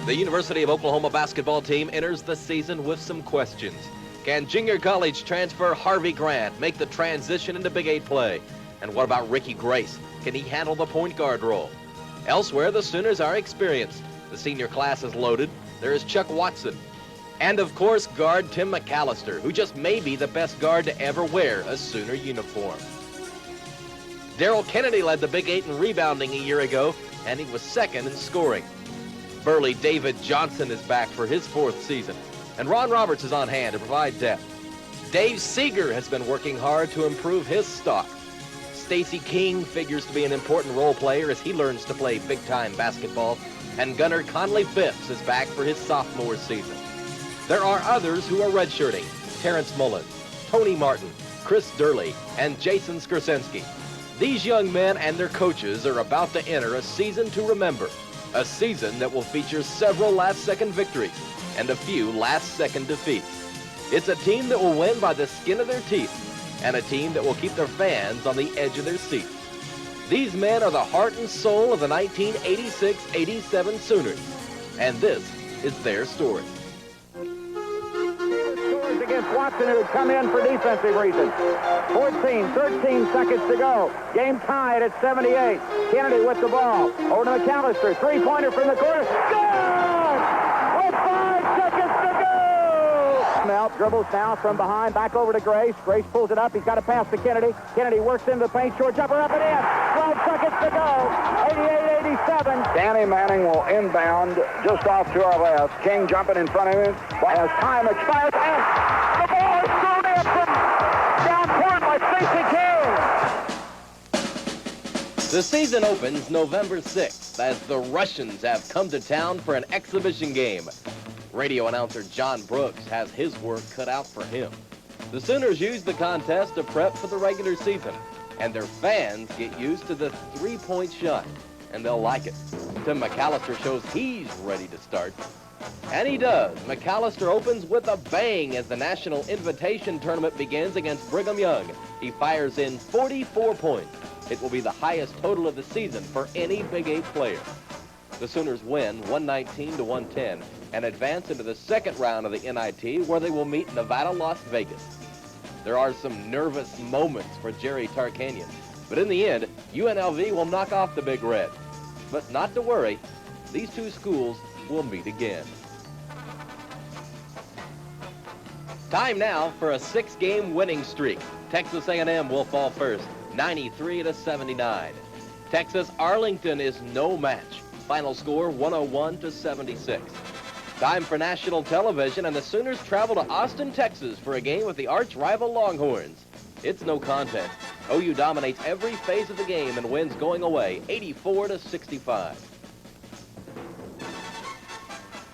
The University of Oklahoma basketball team enters the season with some questions. Can junior college transfer Harvey Grant make the transition into Big 8 play? And what about Ricky Grace? Can he handle the point guard role? Elsewhere, the Sooners are experienced. The senior class is loaded. There is Chuck Watson. And of course, guard Tim McCalister, who just may be the best guard to ever wear a Sooner uniform. Daryl Kennedy led the Big 8 in rebounding a year ago, and he was second in scoring. Burly David Johnson is back for his fourth season, and Ron Roberts is on hand to provide depth. Dave Seeger has been working hard to improve his stock. Stacey King figures to be an important role player as he learns to play big-time basketball, and gunner Conley Phipps is back for his sophomore season. There are others who are redshirting: Terrence Mullins, Tony Martin, Chris Durley, and Jason Skursinski. These young men and their coaches are about to enter a season to remember. A season that will feature several last-second victories and a few last-second defeats. It's a team that will win by the skin of their teeth and a team that will keep their fans on the edge of their seats. These men are the heart and soul of the 1986-87 Sooners, and this is their story. Against Watson, who had come in for defensive reasons. 13 seconds to go. Game tied at 78. Kennedy with the ball. Over to McCalister. Three-pointer from the corner. Good! With 5 seconds to go! Now dribbles now from behind. Back over to Grace. Grace pulls it up. He's got to pass to Kennedy. Kennedy works into the paint. Short jumper up and in. 12 seconds to go. 88-87. Danny Manning will inbound just off to our left. King jumping in front of him. As time expires. And the ball is thrown in from down court by Stacey King. The season opens November 6th as the Russians have come to town for an exhibition game. Radio announcer John Brooks has his work cut out for him. The Sooners use the contest to prep for the regular season, and their fans get used to the three-point shot, and they'll like it. Tim McCalister shows he's ready to start. And he does. McCalister opens with a bang as the National Invitation Tournament begins against Brigham Young. He fires in 44 points. It will be the highest total of the season for any Big 8 player. The Sooners win 119-110 and advance into the second round of the NIT, where they will meet Nevada, Las Vegas. There are some nervous moments for Jerry Tarkanian, but in the end, UNLV will knock off the Big Red. But not to worry, these two schools will meet again. Time now for a 6-game winning streak. Texas A&M will fall first, 93-79. Texas Arlington is no match. Final score 101-76. Time for national television, and the Sooners travel to Austin, Texas for a game with the arch-rival Longhorns. It's no contest. OU dominates every phase of the game and wins going away 84-65.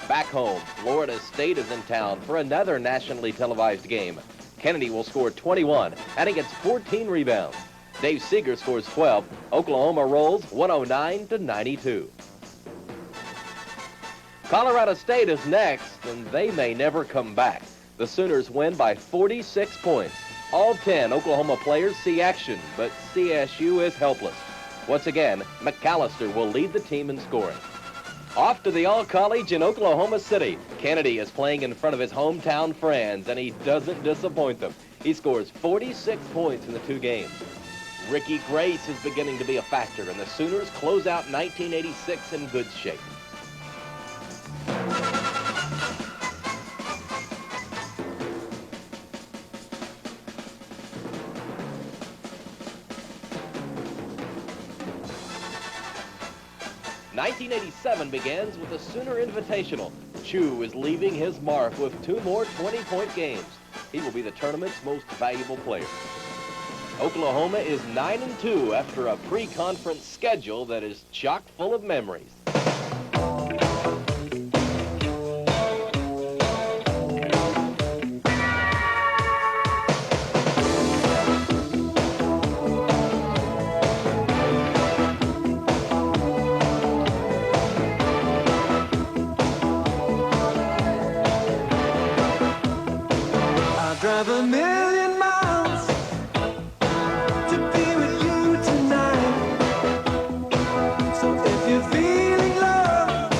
Back home, Florida State is in town for another nationally televised game. Kennedy will score 21, and he gets 14 rebounds. Dave Seeger scores 12. Oklahoma rolls 109-92. Colorado State is next, and they may never come back. The Sooners win by 46 points. All 10 Oklahoma players see action, but CSU is helpless. Once again, McCalister will lead the team in scoring. Off to the All-College in Oklahoma City. Kennedy is playing in front of his hometown friends, and he doesn't disappoint them. He scores 46 points in the 2 games. Ricky Grace is beginning to be a factor, and the Sooners close out 1986 in good shape. '87 begins with the Sooner Invitational. Chu is leaving his mark with 2 more 20-point games. He will be the tournament's most valuable player. Oklahoma is 9-2 after a pre-conference schedule that is chock full of memories. Drive a million miles to be with you tonight. So if you're feeling love,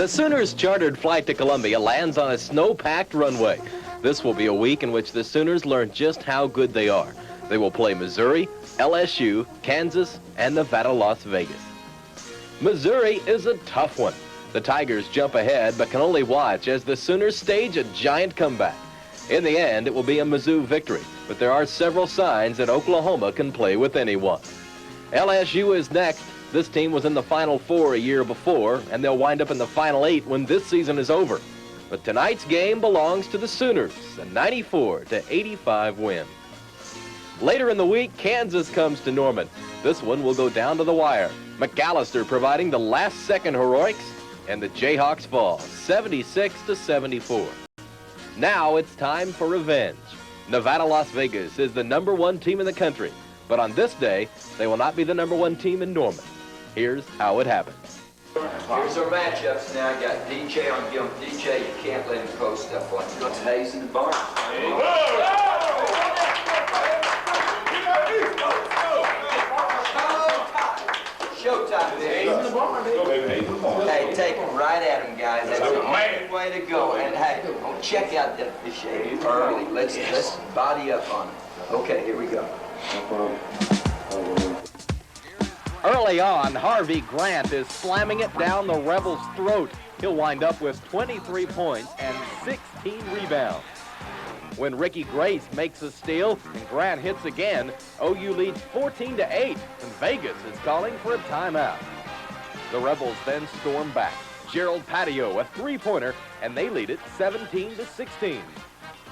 The Sooners' chartered flight to Columbia lands on a snow-packed runway. This will be a week in which the Sooners learn just how good they are. They will play Missouri, LSU, Kansas, and Nevada, Las Vegas. Missouri is a tough one. The Tigers jump ahead but can only watch as the Sooners stage a giant comeback. In the end, it will be a Mizzou victory, but there are several signs that Oklahoma can play with anyone. LSU is next. This team was in the Final Four a year before, and they'll wind up in the Final Eight when this season is over. But tonight's game belongs to the Sooners, a 94-85 win. Later in the week, Kansas comes to Norman. This one will go down to the wire. McCalister providing the last-second heroics, and the Jayhawks fall 76-74. Now it's time for revenge. Nevada, Las Vegas is the #1 team in the country, but on this day, they will not be the #1 team in Norman. Here's how it happened. Here's our matchups now. I got DJ on Gil. DJ, you can't let him post stuff on you. Hayes in the barn. Showtime, baby. Hey, take it right at him, guys. That's the only way to go. And hey, don't check out the shade early. Let's body up on it. Okay, here we go. Early on, Harvey Grant is slamming it down the Rebels' throat. He'll wind up with 23 points and 16 rebounds. When Ricky Grace makes a steal and Grant hits again, OU leads 14-8, and Vegas is calling for a timeout. The Rebels then storm back. Gerald Patio, a three-pointer, and they lead it 17-16.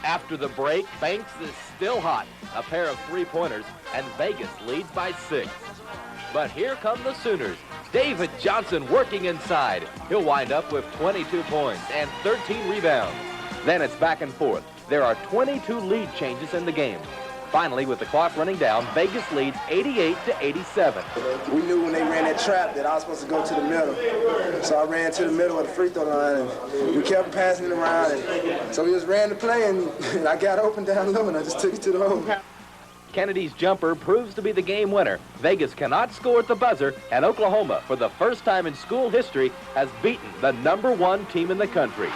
After the break, Banks is still hot, a pair of three-pointers, and Vegas leads by 6. But here come the Sooners. David Johnson working inside. He'll wind up with 22 points and 13 rebounds. Then it's back and forth. There are 22 lead changes in the game. Finally, with the clock running down, Vegas leads 88-87. We knew when they ran that trap that I was supposed to go to the middle. So I ran to the middle of the free throw line, and we kept passing it around. And so we just ran the play, and I got open down low, and I just took it to the hole. Kennedy's jumper proves to be the game winner. Vegas cannot score at the buzzer, and Oklahoma, for the first time in school history, has beaten the #1 team in the country.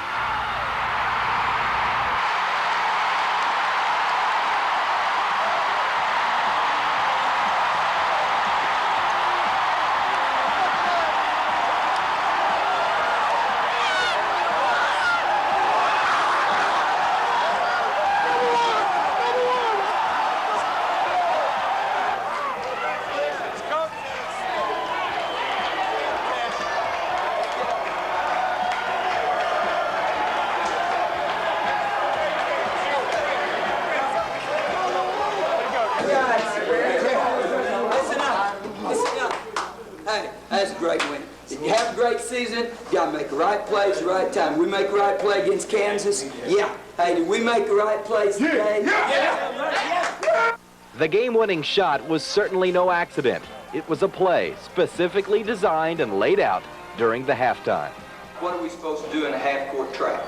That's a great win. If you have a great season, you got to make the right plays, the right time. We make the right play against Kansas? Yeah. Hey, did we make the right plays today? Yeah. The game-winning shot was certainly no accident. It was a play specifically designed and laid out during the halftime. What are we supposed to do in a half-court trap?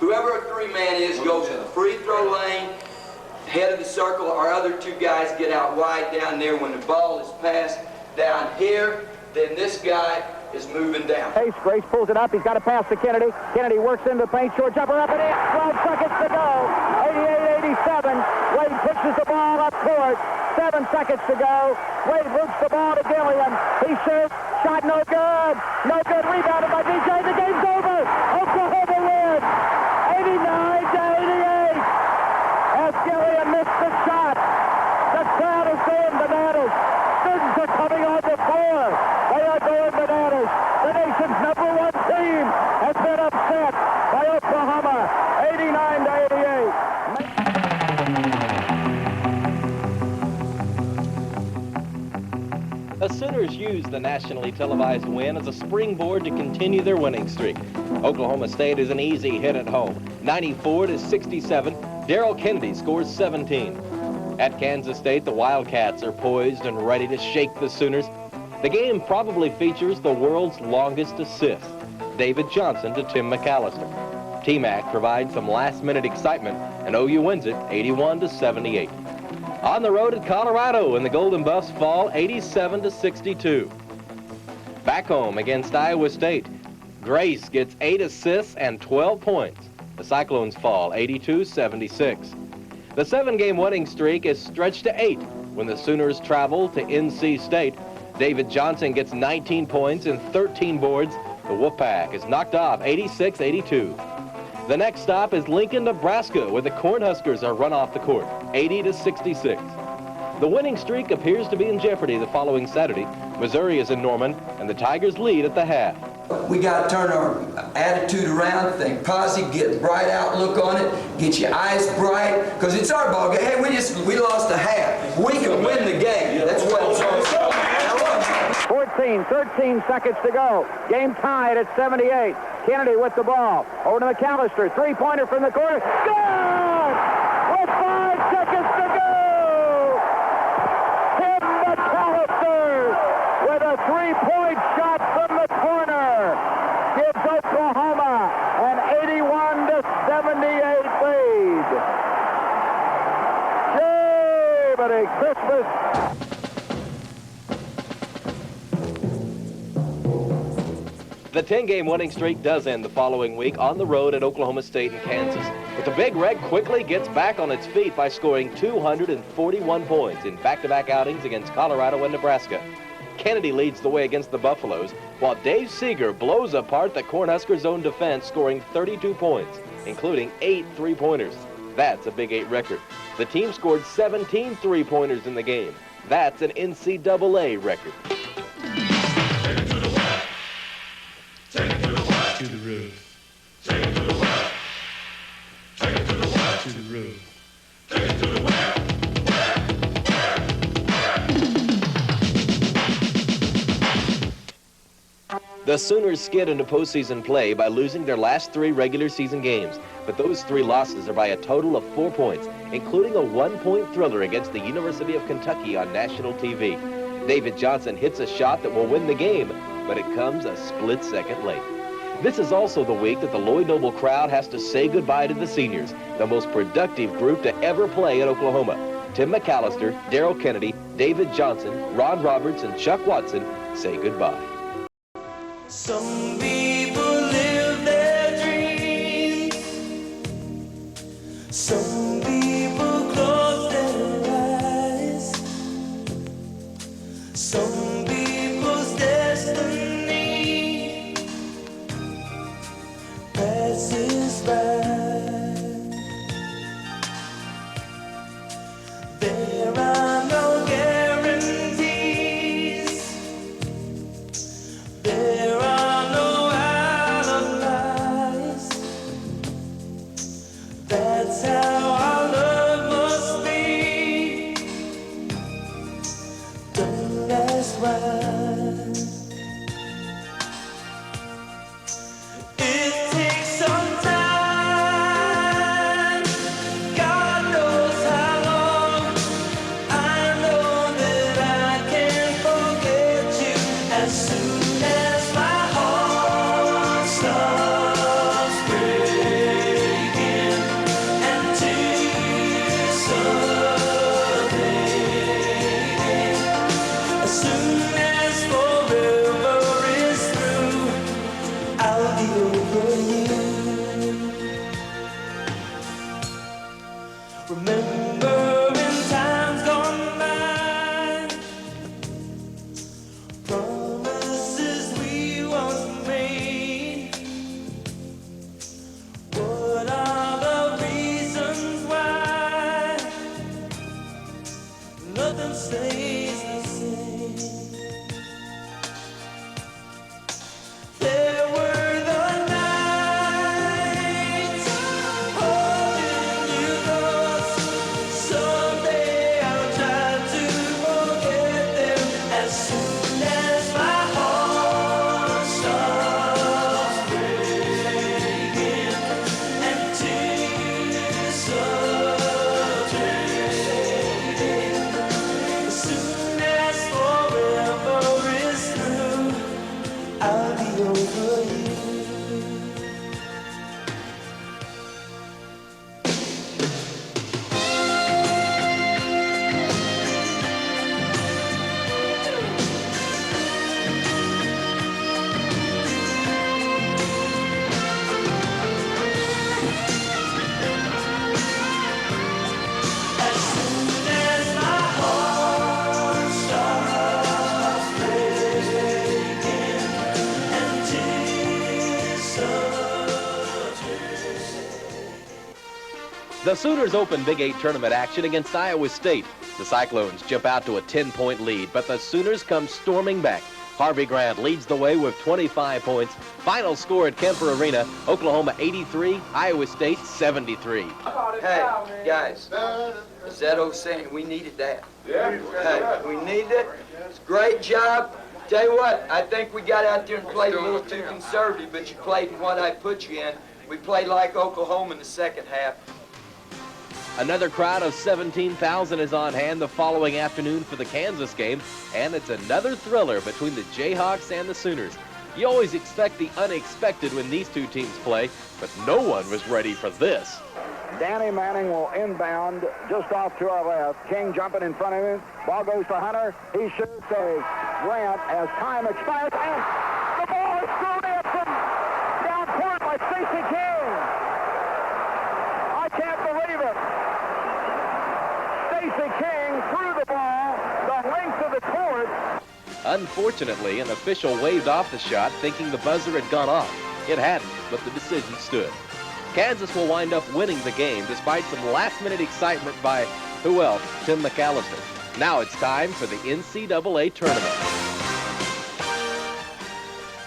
Whoever a three-man is goes in the free throw lane, head of the circle. Our other two guys get out wide down there when the ball is passed down here. Then this guy is moving down. Grace pulls it up. He's got to pass to Kennedy. Kennedy works into the paint. Short jumper up and in. 12 seconds to go. 88-87. Wade pushes the ball up court. 7 seconds to go. Wade moves the ball to Gilliam. He shoots. Shot no good. No good. Rebounded by DJ. The game's over. Oklahoma wins. 89-88. As Gilliam missed the shot. The crowd is going bananas. Students are coming on the floor. They are going bananas. The nation's #1 team has been upset by Oklahoma, 89-88. The Sooners used the nationally televised win as a springboard to continue their winning streak. Oklahoma State is an easy hit at home, 94-67. Daryl Kennedy scores 17. At Kansas State, the Wildcats are poised and ready to shake the Sooners. The game probably features the world's longest assist, David Johnson to Tim McCalister. T-Mac provides some last-minute excitement, and OU wins it 81-78. On the road at Colorado, and the Golden Buffs fall 87-62. Back home against Iowa State, Grace gets 8 assists and 12 points. The Cyclones fall 82-76. The 7-game winning streak is stretched to 8 when the Sooners travel to NC State. David Johnson gets 19 points and 13 boards. The Wolfpack is knocked off 86-82. The next stop is Lincoln, Nebraska, where the Cornhuskers are run off the court 80-66. The winning streak appears to be in jeopardy the following Saturday. Missouri is in Norman, and the Tigers lead at the half. We got to turn our attitude around, think positive, get a bright outlook on it, get your eyes bright, because it's our ball game. Hey, we lost a half. We can win the game. That's what it's all about. 13 seconds to go. Game tied at 78. Kennedy with the ball. Over to McCalister. Three-pointer from the corner. Good! With 5 seconds to go! Tim McCalister with a 3-point shot from the corner gives Oklahoma an 81-78 lead. Jay, Christmas. The 10-game winning streak does end the following week on the road at Oklahoma State and Kansas. But the Big Red quickly gets back on its feet by scoring 241 points in back-to-back outings against Colorado and Nebraska. Kennedy leads the way against the Buffaloes, while Dave Seeger blows apart the Cornhuskers' own defense, scoring 32 points, including 8 3-pointers. That's a Big 8 record. The team scored 17 3-pointers in the game. That's an NCAA record. To the roof. Take it to the well. Take it to the well. To the roof. Take it to the well. The Sooners skid into postseason play by losing their last 3 regular season games, but those 3 losses are by a total of 4 points, including a 1-point thriller against the University of Kentucky on national TV. David Johnson hits a shot that will win the game, but it comes a split second late. This is also the week that the Lloyd Noble crowd has to say goodbye to the seniors, the most productive group to ever play at Oklahoma. Tim McCalister, Daryl Kennedy, David Johnson, Ron Roberts, and Chuck Watson say goodbye. Some people live their dreams. Some people close their eyes. Some people's destiny passes by. There are no guarantees. There are no alibis. That's how our love must be. Don't ask why. It takes some time. God knows how long. I know that I can forget you as soon as my heart stops breaking and tears start fading. As soon as forever is through, I'll be over you. Remember in times gone by, promises we once made. What are the reasons why nothing stays the same? There were the nights holding you close, The Sooners open Big 8 tournament action against Iowa State. The Cyclones jump out to a 10-point lead, but the Sooners come storming back. Harvey Grant leads the way with 25 points. Final score at Kemper Arena, Oklahoma 83, Iowa State 73. Hey, guys, is that old saying? We needed that. Yeah. Hey, we needed it. It's a great job. Tell you what, I think we got out there and played a little too conservative, but you played in what I put you in. We played like Oklahoma in the second half. Another crowd of 17,000 is on hand the following afternoon for the Kansas game, and it's another thriller between the Jayhawks and the Sooners. You always expect the unexpected when these two teams play, but no one was ready for this. Danny Manning will inbound just off to our left. King jumping in front of him. Ball goes to Hunter. He shoots a Grant as time expires, and the ball is thrown in from down court by Stacey King. I can't believe it. Stacey King threw the ball the length of the court. Unfortunately, an official waved off the shot, thinking the buzzer had gone off. It hadn't, but the decision stood. Kansas will wind up winning the game despite some last-minute excitement by, who else? Tim McCalister. Now it's time for the NCAA tournament.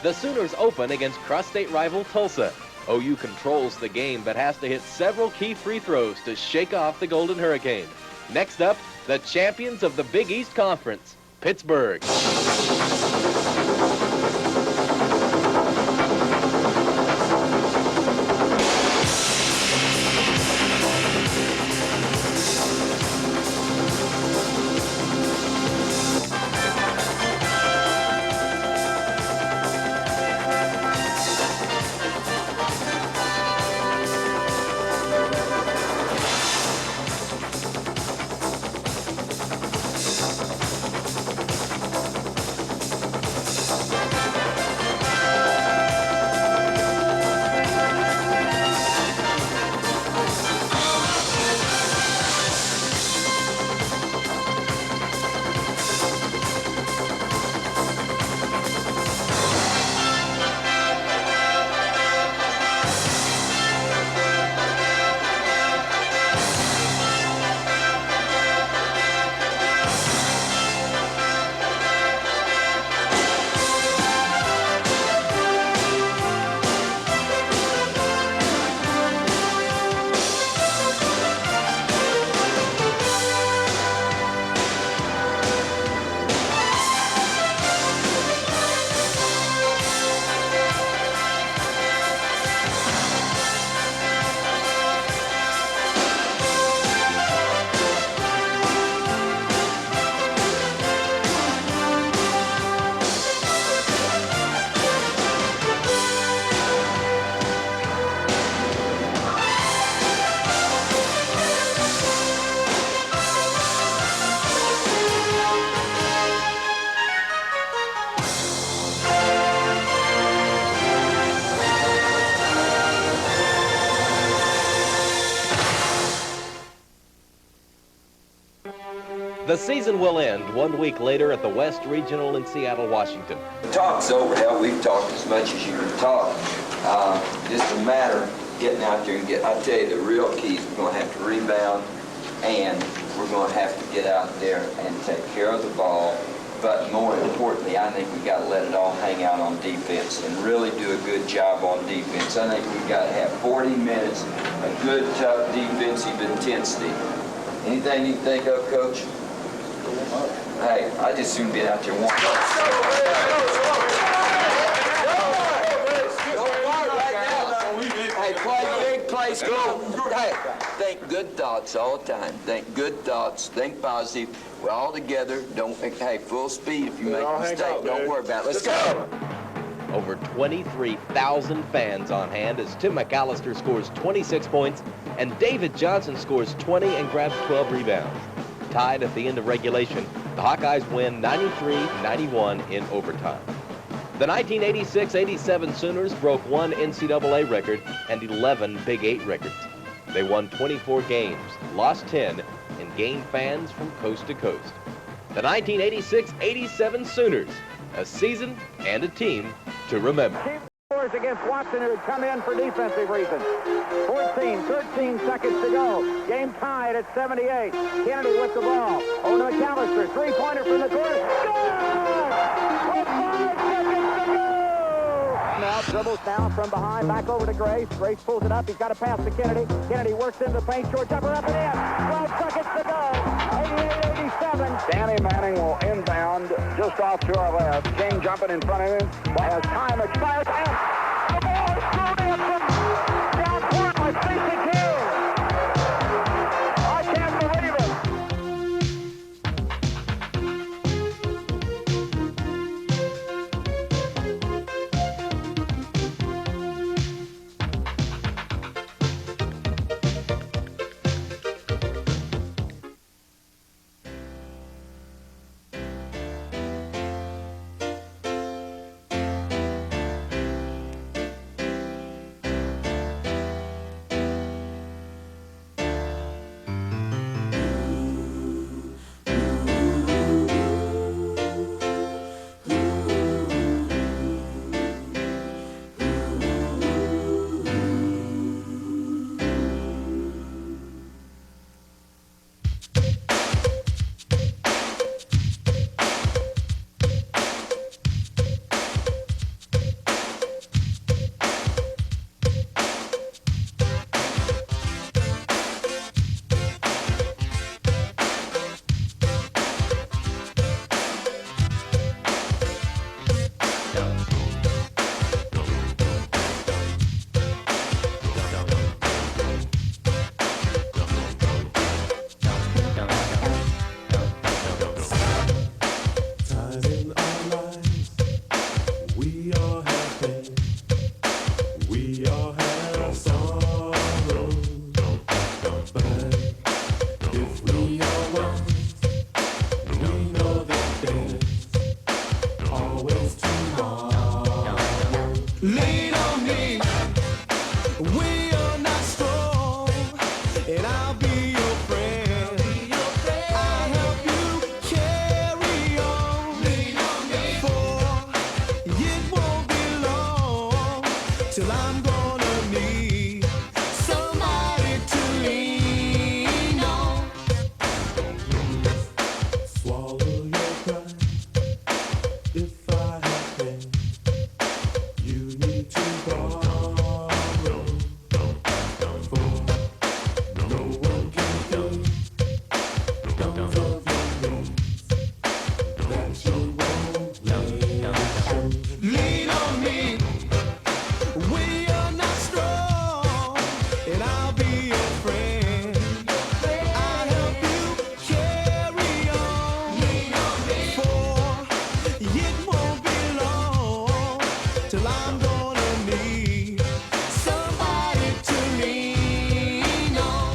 The Sooners open against cross-state rival Tulsa. OU controls the game but has to hit several key free throws to shake off the Golden Hurricane. Next up, the champions of the Big East Conference, Pittsburgh. The season will end 1 week later at the West Regional in Seattle, Washington. Talk's over. Hell, we've talked as much as you can talk. Just a matter of getting out there and I tell you, the real key is we're going to have to rebound, and we're going to have to get out there and take care of the ball. But more importantly, I think we've got to let it all hang out on defense and really do a good job on defense. I think we've got to have 40 minutes of good, tough defensive intensity. Anything you can think of, Coach? Hey, I just soon get out there one. Hey, play big, play slow. Hey, think good thoughts all the time. Think good thoughts. Think positive. We're all together. Don't think, hey, full speed. If you make a mistake, don't worry about it. Let's go. Over 23,000 fans on hand as Tim McCalister scores 26 points and David Johnson scores 20 and grabs 12 rebounds. Tied at the end of regulation, the Hawkeyes win 93-91 in overtime. The 1986-87 Sooners broke one NCAA record and 11 Big 8 records. They won 24 games, lost 10, and gained fans from coast to coast. The 1986-87 Sooners, a season and a team to remember. Against Watson, who had come in for defensive reasons. 13 seconds to go. at 78. Kennedy with the ball. Over to McCalister. Three-pointer from the corner. Good! With 5 seconds to go! Now dribbles down from behind. Back over to Grace. Grace pulls it up. He's got a pass to Kennedy. Kennedy works in the paint. Short jumper up and in. 12 seconds to go. 88-87. Danny Manning will inbound just off to our left. King jumping in front of him. As time expires. And the ball is thrown in from down court by Stacey King. I can't believe it. Lean on me. We are not strong, and I'll be your friend. I'll help you carry on. Lean on me. For it won't be long till I'm gonna need somebody to lean on. Swallow your pride. If I have been, you need to borrow. For no one can think of your needs that you won't lean on me. We are not strong, and I'll be your friend. I'll help you carry on. Lean on me. For it won't be long till I'm gonna need somebody to lean on.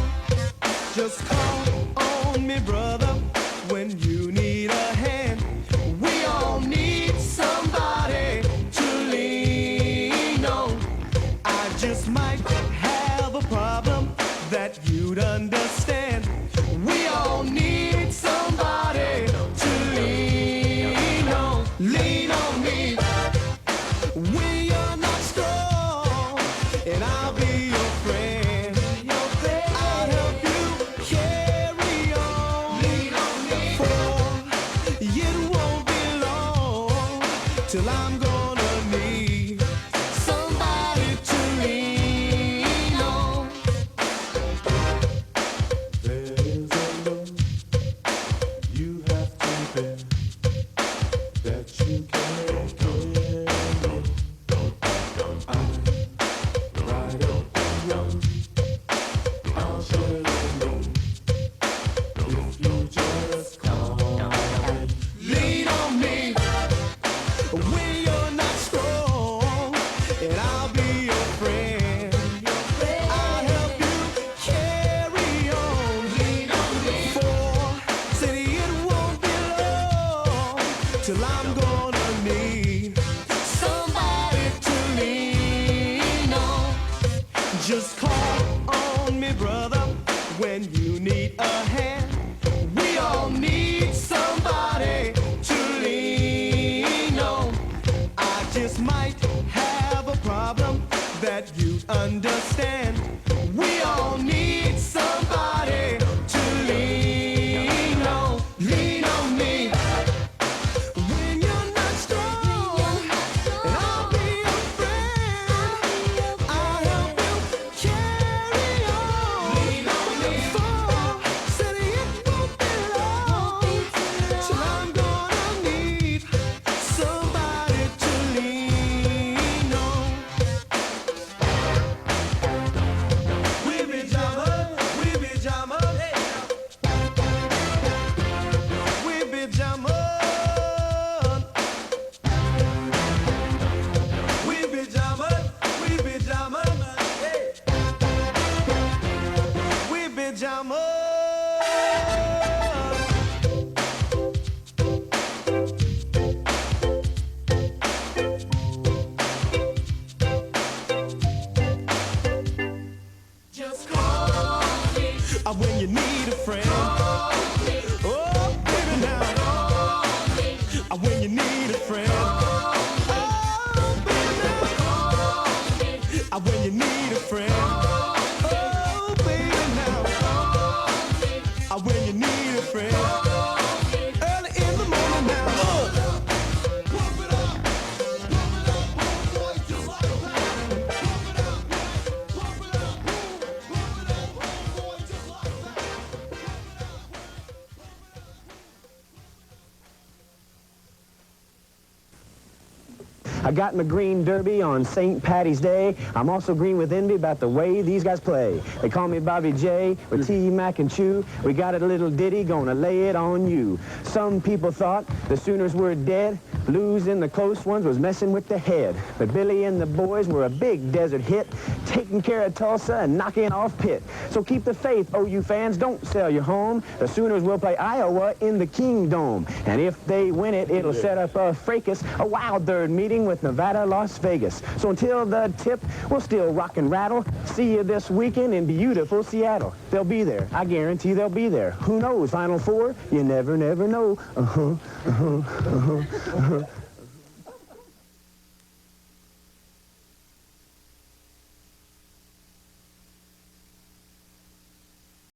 Just call on me, brother, when you need a hand. We all need somebody to lean on. I just might have a problem that you'd understand. We all need somebody to lean on. Lean on me. We are not strong, and I'll be your friend. I'll help you carry on. Lean on me. For it won't be long till I'm gonna need somebody to lean on. There's a load you have to bear that you can't carry. Right up the road, I'll share the load if you just call me. Lean on me. We are not strong, and I'll be your friend. I'll help you carry on. Lean on me. For city it won't be long till I'm gonna need somebody to lean on. Just call on me, brother, when you need a hand. We all need somebody to lean on. I just might have a problem that you understand. We all need somebody to pajamas. Just call me. When you need a friend. Call me. Oh, baby, now. Call me. When you need a friend. Oh, baby, now. Call me. When you need a friend. Oh, baby, now. When you need a friend. Early in the morning now. Pump it up, boy, just like that. Pump it up, pump it up, boy, just like that. I got my green derby on St. Patty's Day. I'm also green with envy about the way these guys play. They call me Bobby J with T, Mac, and Chew. We got a little ditty, gonna lay it on you. Some people thought the Sooners were dead. Losing the close ones was messing with the head. But Billy and the boys were a big desert hit, taking care of Tulsa and knocking off Pitt. So keep the faith, OU fans, don't sell your home. The Sooners will play Iowa in the Kingdome. And if they win it, it'll set up a fracas, a wild third meeting with Nevada, Las Vegas. So until the tip, we'll still rock and rattle. See you this weekend in beautiful Seattle. They'll be there. I guarantee they'll be there. Who knows? Final Four? You never know.